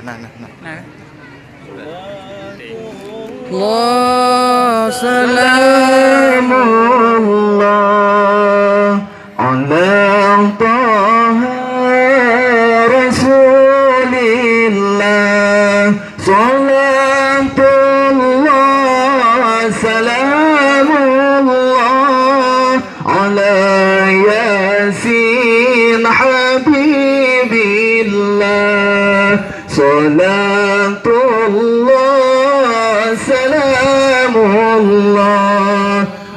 Nah. Allah salamullah ala taha rasulillah salatullah salamullah ala yasin habibillah salatullah salamullah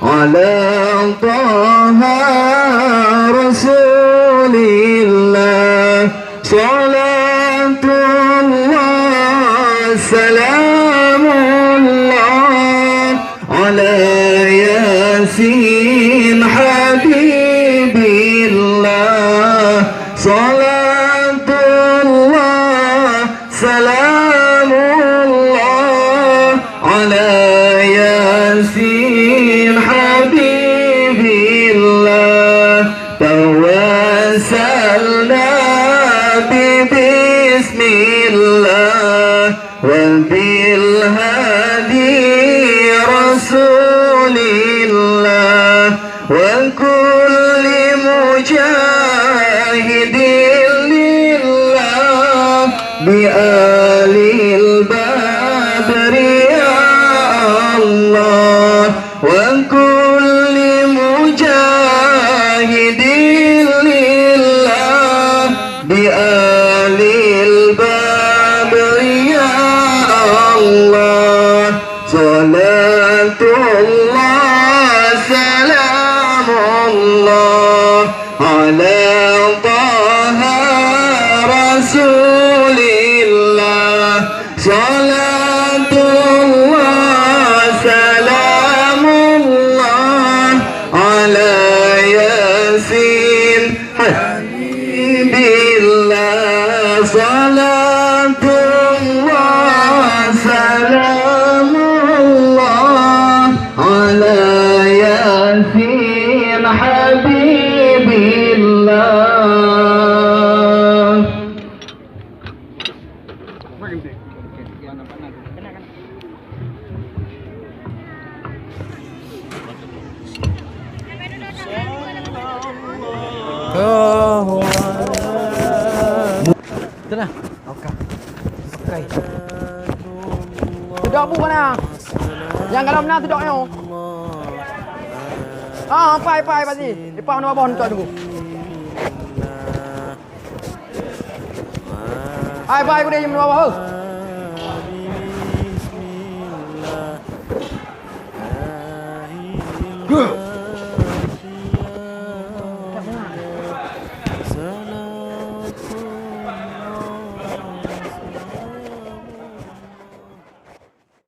ala taha rasulillah salatullah salamullah ala yasin habibillah salatullah salamullah ala yasin habibillah tawassalna bismillah wal bil hadi rasulillah wa kulli mujahidin lillah bi alil badri ya Allah wa kulli mujahidin lillah bi alil badri ya Allah salatullah salamullah ala taha rasulillah salatullah salamullah ala yasin habibillah salatullah salamullah ala yasin habibillah. Dah. Okey. Tuduk bu mana? Yang kalau benar tuduk yo. Pai pasti. Depan mana bawah untuk tunggu. Pai aku dia yang mana bawah. Good.